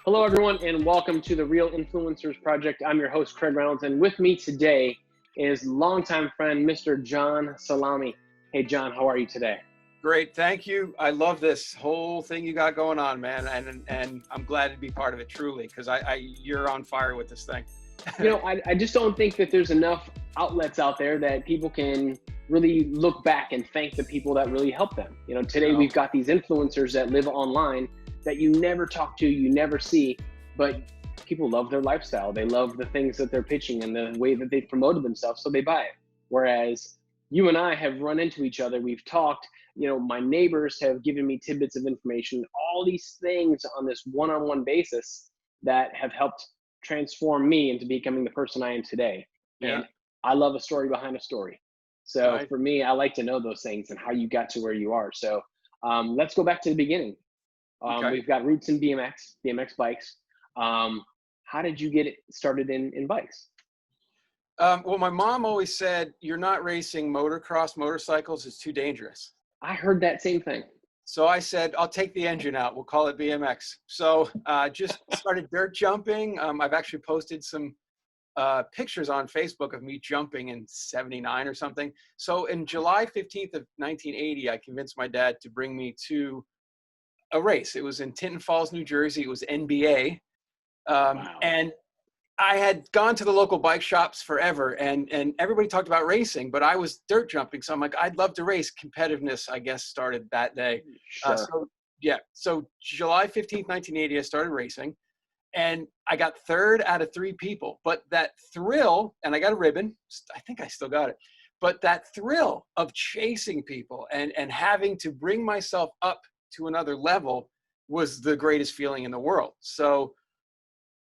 Hello, everyone, and welcome to the Real Influencers Project. I'm your host, Craig Reynolds, and with me today is longtime friend, Mr. John Salami. Hey, John, how are you today? Great, thank you. I love this whole thing you got going on, man, and I'm glad to be part of it, truly, because you're on fire with this thing. I just don't think that there's enough outlets out there that people can really look back and thank the people that really help them. Today No. we've got these influencers that live online that you never talk to, you never see, but people love their lifestyle. They love the things that they're pitching and the way that they promoted themselves, so they buy it. Whereas you and I have run into each other, we've talked, my neighbors have given me tidbits of information, all these things on this one-on-one basis that have helped transform me into becoming the person I am today. Yeah. And I love a story behind a story. So Right. for me, I like to know those things and how you got to where you are. So let's go back to the beginning. Okay. We've got roots in BMX bikes. How did you get it started in bikes? Well, my mom always said, "You're not racing motocross motorcycles; it's too dangerous." I heard that same thing. So I said, "I'll take the engine out. We'll call it BMX." So just started dirt jumping. I've actually posted some pictures on Facebook of me jumping in '79 or something. So in July 15th of 1980, I convinced my dad to bring me to a race. It was in Tinton Falls, New Jersey. It was NBA. Wow. And I had gone to the local bike shops forever, and everybody talked about racing, but I was dirt jumping. So I'm like, I'd love to race. Competitiveness, I guess, started that day. Sure. So July 15th, 1980, I started racing, and I got third out of three people. But that thrill, and I got a ribbon. I think I still got it. But that thrill of chasing people and having to bring myself up to another level was the greatest feeling in the world. So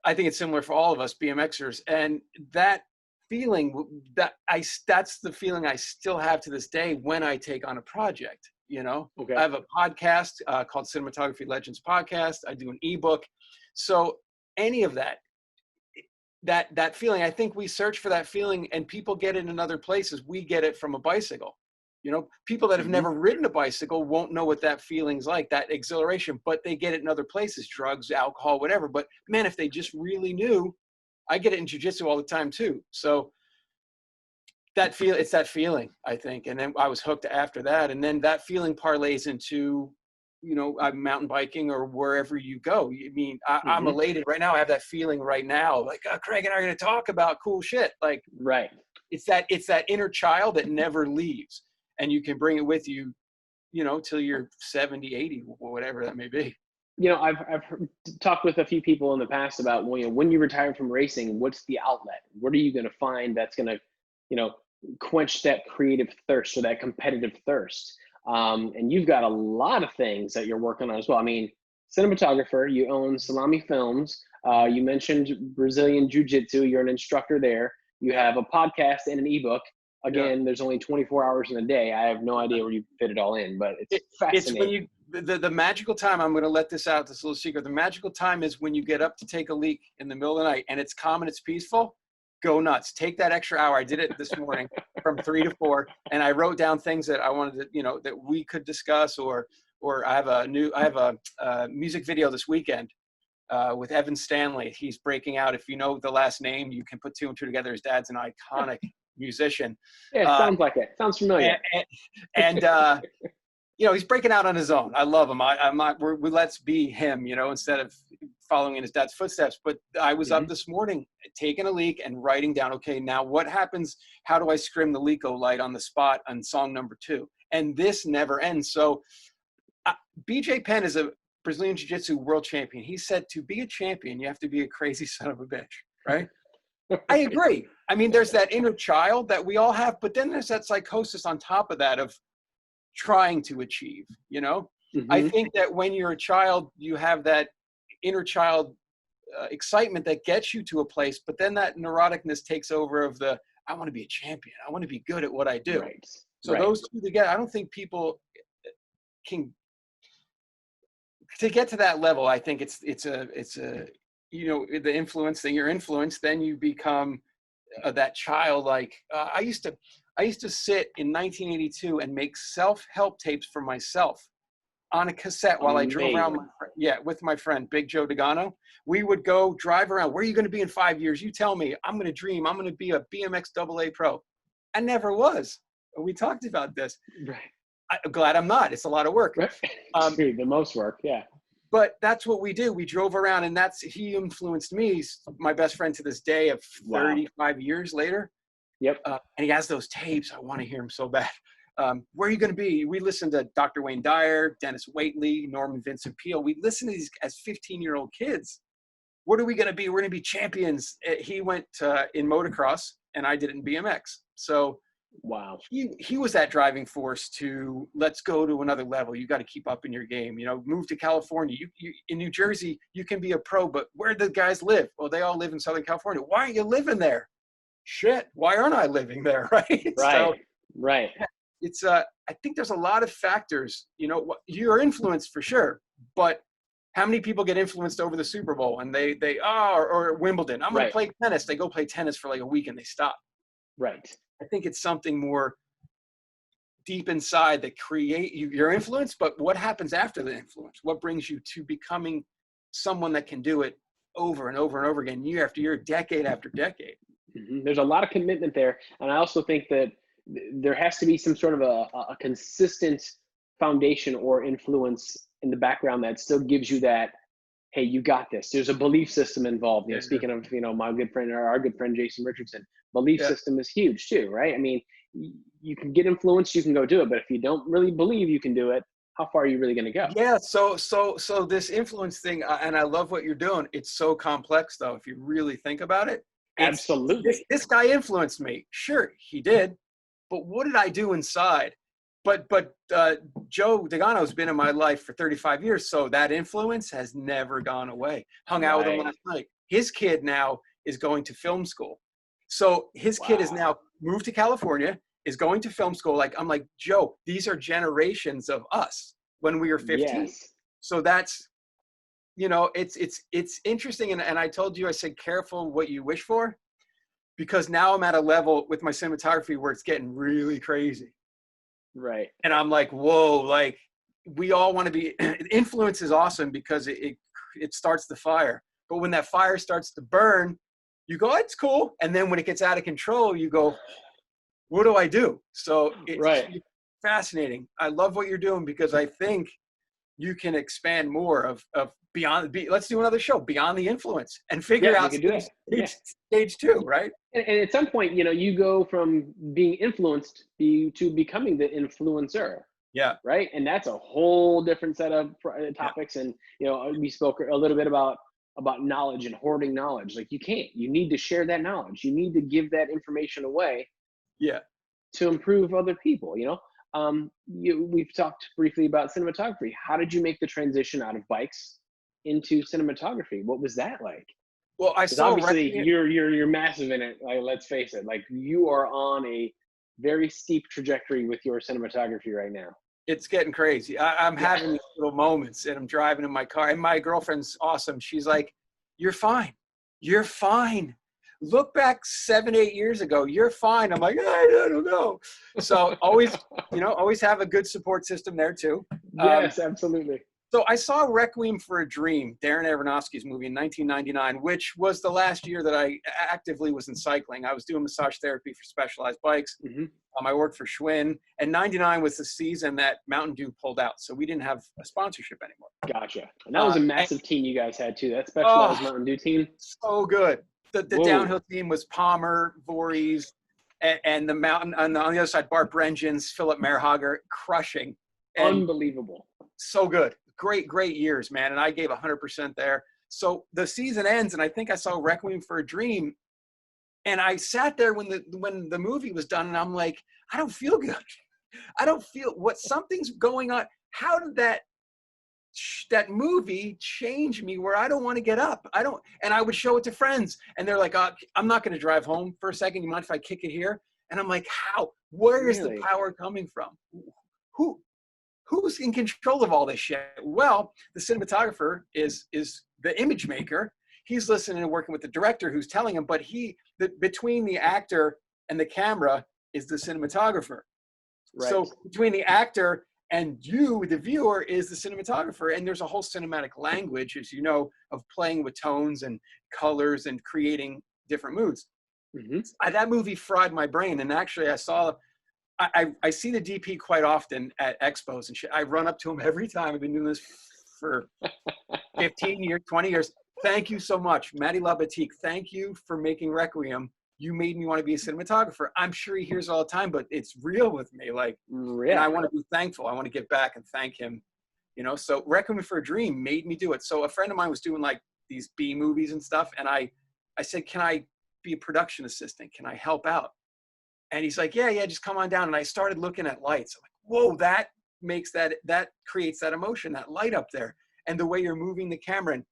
I think it's similar for all of us BMXers, and that feeling that's the feeling I still have to this day when I take on a project. I Okay. have a podcast called Cinematography Legends Podcast. I do an ebook. So any of that feeling, I think we search for that feeling, and people get it in other places. We get it from a bicycle. People that have Hmm. never ridden a bicycle won't know what that feeling's like, that exhilaration, but they get it in other places, drugs, alcohol, whatever. But man, if they just really knew, I get it in jiu-jitsu all the time too. So it's that feeling, I think. And then I was hooked after that. And then that feeling parlays into, mountain biking or wherever you go. I mean, I'm Hmm. elated right now. I have that feeling right now. Like, Craig and I are going to talk about cool shit. Like, Right. it's that inner child that never leaves, and you can bring it with you, till you're 70, 80, whatever that may be. I've talked with a few people in the past about, well, when you retire from racing, what's the outlet? What are you going to find that's going to, you know, quench that creative thirst or that competitive thirst? And you've got a lot of things that you're working on as well. I mean, cinematographer, you own Salami Films. You mentioned Brazilian Jiu Jitsu. You're an instructor there. You Yeah. have a podcast and an ebook. Yeah. Again, there's only 24 hours in a day. I have no idea where you fit it all in, but it's It's when fascinating. the magical time. I'm going to let this out, this little secret. The magical time is when you get up to take a leak in the middle of the night and it's calm and it's peaceful. Go nuts. Take that extra hour. I did it this morning from 3 to 4, and I wrote down things that I wanted to, that we could discuss, or I have a music video this weekend with Evan Stanley. He's breaking out. If you know the last name, you can put two and two together. His dad's an iconic musician. Yeah, it Uh, sounds like it. Sounds familiar. and he's breaking out on his own. I love him. I'm not. Let's be him. Instead of following in his dad's footsteps. But I was Hmm. up this morning, taking a leak and writing down. Okay, now what happens? How do I scrim the Leco light on the spot on song number 2? And this never ends. So, BJ Penn is a Brazilian Jiu-Jitsu world champion. He said, to be a champion, you have to be a crazy son of a bitch, right? I agree. I mean, there's that inner child that we all have, but then there's that psychosis on top of that of trying to achieve. I Hmm. think that when you're a child, you have that inner child excitement that gets you to a place, but then that neuroticness takes over of I want to be a champion. I want to be good at what I do. Right. So Right. those two together, I don't think people can, to get to that level. I think it's a the influence thing. You're influenced, then you become that child. Like I used to sit in 1982 and make self-help tapes for myself on a cassette while I drove around, with my friend, Big Joe Degano. We would go drive around. Where are you going to be in 5 years? You tell me. I'm going to dream. I'm going to be a BMX AA pro. I never was. We talked about this. Right. I'm glad I'm not. It's a lot of work. Right. Dude, the most work, yeah. But that's what we do. We drove around, and he influenced me. He's my best friend to this day of 35 years later. Yep. And he has those tapes. I want to hear him so bad. Where are you going to be? We listened to Dr. Wayne Dyer, Dennis Waitley, Norman Vincent Peale. We listened to these as 15-year-old kids. What are we going to be? We're going to be champions. He went in motocross, and I did it in BMX. So wow, he was that driving force to let's go to another level. You got to keep up in your game. Move to California. You in New Jersey, you can be a pro, but where do the guys live? Well, they all live in Southern California. Why aren't you living there? Shit, why aren't I living there? Right. Right. It's I think there's a lot of factors. You're influenced for sure, but how many people get influenced over the Super Bowl and they or Wimbledon? I'm going to play tennis. They go play tennis for like a week and they stop. Right. I think it's something more deep inside that create your influence, but what happens after the influence? What brings you to becoming someone that can do it over and over and over again, year after year, decade after decade? Mm-hmm. There's a lot of commitment there. And I also think that there has to be some sort of a consistent foundation or influence in the background that still gives you that, hey, you got this. There's a belief system involved. Speaking of, my good friend, or our good friend, Jason Richardson, belief system is huge too, right? I mean, you can get influenced, you can go do it, but if you don't really believe you can do it, how far are you really going to go? Yeah. So this influence thing, and I love what you're doing. It's so complex though. If you really think about it. Absolutely. This guy influenced me. Sure, he did. But what did I do inside? But Joe Degano's been in my life for 35 years, so that influence has never gone away. Hung out with him last night. His kid now is going to film school. So his kid is now moved to California, is going to film school. I'm like, Joe, these are generations of us when we were 15. Yes. So that's, it's interesting. And I told you, I said, careful what you wish for. Because now I'm at a level with my cinematography where it's getting really crazy. Right. And I'm like, whoa, we all want to be, influence is awesome because it starts the fire. But when that fire starts to burn, you go, it's cool. And then when it gets out of control, you go, what do I do? So it's fascinating. I love what you're doing because I think you can expand more of beyond. Let's do another show, Beyond the Influence, and figure out stage 2, right? And at some point, you go from being influenced to becoming the influencer. Yeah. Right. And that's a whole different set of topics. And, we spoke a little bit about knowledge and hoarding knowledge. You need to share that knowledge. You need to give that information away. Yeah. To improve other people, we've talked briefly about cinematography. How did you make the transition out of bikes into cinematography? What was that like? Well, I saw obviously you're massive in it. Let's face it. You are on a very steep trajectory with your cinematography right now. It's getting crazy. I'm having these little moments, and I'm driving in my car, and my girlfriend's awesome. She's like, "You're fine. You're fine. Look back 7-8 years ago. You're fine." I'm like, I don't know. So always have a good support system there too. Yes, absolutely. So I saw Requiem for a Dream, Darren Aronofsky's movie in 1999, which was the last year that I actively was in cycling. I was doing massage therapy for Specialized Bikes. Mm-hmm. I worked for Schwinn, and 99 was the season that Mountain Dew pulled out. So we didn't have a sponsorship anymore. Gotcha. And that was a massive team you guys had too. That Specialized Mountain Dew team. So good. The downhill team was Palmer, Voorhees, and the mountain on the other side, Bart Brengens, Philip Merhager, crushing. And unbelievable. So good. Great years, man. And I gave 100% there. So the season ends, and I think I saw Requiem for a Dream. And I sat there when the movie was done, and I'm like, I don't feel good. I don't feel something's going on. How did that movie changed me where I don't want to get up? And I would show it to friends, and they're like, I'm not going to drive home for a second. You mind if I kick it here? And I'm like, how? Where is the power coming from? Who's in control of all this shit? Well, the cinematographer is the image maker. He's listening and working with the director who's telling him, but between the actor and the camera is the cinematographer. Right. So between the actor And you, the viewer, is the cinematographer. And there's a whole cinematic language, as you know, of playing with tones and colors and creating different moods. That movie fried my brain. And actually, I see the DP quite often at expos and shit. I run up to him every time. I've been doing this for 15 years, 20 years. Thank you so much. Matty Labatique, thank you for making Requiem. You made me want to be a cinematographer. I'm sure he hears it all the time, but it's real with me. Like, and I want to be thankful. I want to get back and thank him, you know? So Requiem for a Dream made me do it. So a friend of mine was doing like these B movies and stuff. And I said, can I be a production assistant? Can I help out? And he's like, yeah, just come on down. And I started looking at lights. I'm like, whoa, that creates that emotion, that light up there. And the way you're moving the camera. And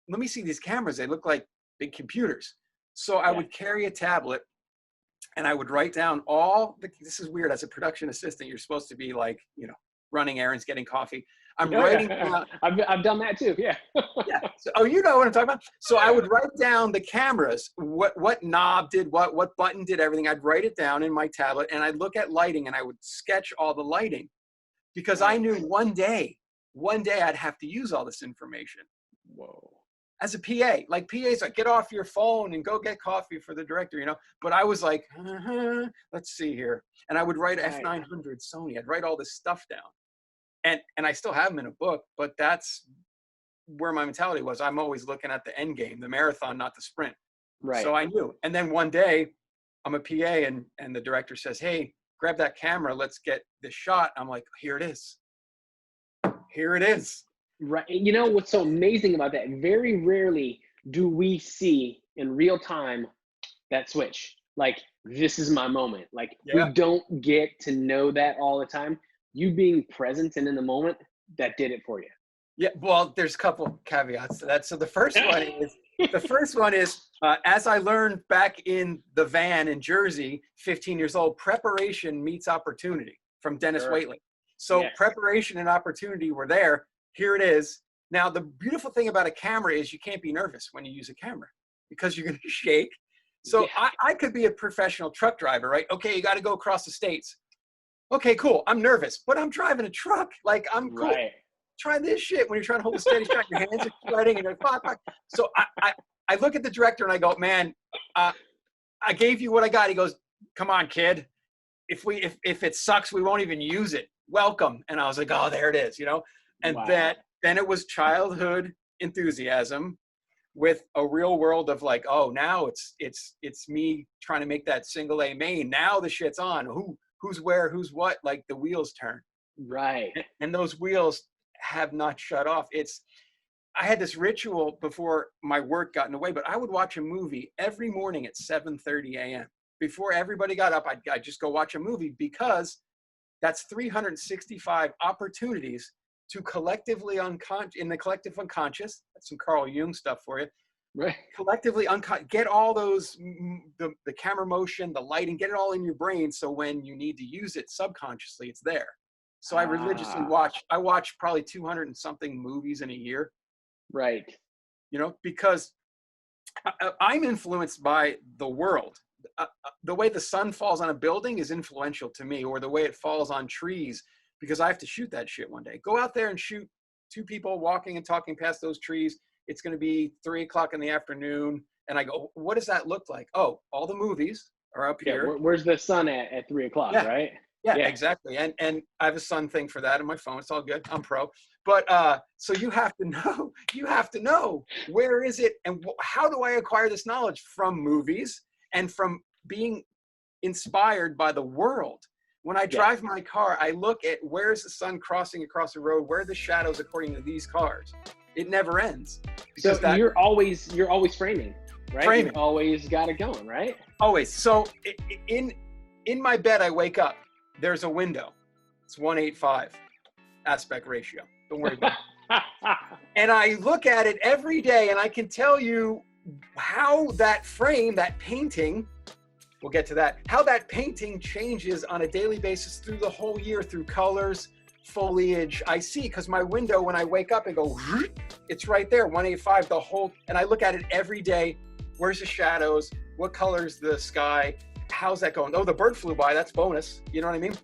let me see these cameras. They look like big computers. So I would carry a tablet and I would write down this is weird. As a production assistant, you're supposed to be like, you know, running errands, getting coffee. I'm writing down. I've done that too. Yeah. Yeah. So, you know what I'm talking about? So I would write down the cameras, what knob did what button did everything. I'd write it down in my tablet and I'd look at lighting and I would sketch all the lighting because I knew one day I'd have to use all this information. Whoa. As a PA, like PA's like, get off your phone and go get coffee for the director, you know? But I was like, let's see here. And I would write F900 Sony. I'd write all this stuff down. And I still have them in a book, but that's where my mentality was. I'm always looking at the end game, the marathon, not the sprint. Right. So I knew. And then one day I'm a PA and the director says, hey, grab that camera. Let's get this shot. I'm like, here it is. Here it is. Right. You know what's so amazing about that? Very rarely do we see in real time that switch. Like, this is my moment. Like, we don't get to know that all the time. You being present and in the moment, that did it for you. Yeah. Well, there's a couple caveats to that. So the first one is, as I learned back in the van in Jersey, 15 years old, preparation meets opportunity from Dennis Waitley. So preparation and opportunity were there. Here it is. Now, the beautiful thing about a camera is you can't be nervous when you use a camera because you're going to shake. So I could be a professional truck driver, right? Okay, you got to go across the states. Okay, cool. I'm nervous, but I'm driving a truck. Like, I'm cool. Right. Try this shit when you're trying to hold a steady shot. Your hands are sweating and you're like, fuck. So I look at the director and I go, man, I gave you what I got. He goes, come on, kid. If it sucks, we won't even use it. Welcome. And I was like, oh, there it is, you know? And then it was childhood enthusiasm with a real world of like, oh, now it's me trying to make that single A main. Now the shit's on. Who's where, who's what, like the wheels turn. Right. And those wheels have not shut off. I had this ritual before my work got in the way, but I would watch a movie every morning at 7:30 a.m. Before everybody got up, I'd just go watch a movie because that's 365 opportunities to collectively in the collective unconscious. That's some Carl Jung stuff for you. Right. Collectively get all those, the camera motion, the lighting, get it all in your brain. So when you need to use it subconsciously, it's there. So I religiously watch probably 200 and something movies in a year. Right. You know, because I'm influenced by the world. The way the sun falls on a building is influential to me, or the way it falls on trees, because I have to shoot that shit one day. Go out there and shoot two people walking and talking past those trees. It's going to be 3:00 in the afternoon. And I go, what does that look like? Oh, all the movies are up here. Where's the sun at 3:00, right? Yeah, exactly. And I have a sun thing for that on my phone. It's all good. I'm pro. But so you have to know where is it and how do I acquire this knowledge? From movies and from being inspired by the world. When I drive my car, I look at where's the sun crossing across the road, where are the shadows according to these cars. It never ends. So you're always framing, right? Framing. You've always got it going, right? Always. So in my bed, I wake up. There's a window. It's 1:8.5 aspect ratio. Don't worry about it. And I look at it every day, and I can tell you how that frame, that painting, we'll get to that, how that painting changes on a daily basis through the whole year, through colors, foliage. I see, because my window, when I wake up and go, it's right there, 1:8.5, the whole, and I look at it every day. Where's the shadows? What color's the sky? How's that going? Oh, the bird flew by. That's bonus. You know what I mean?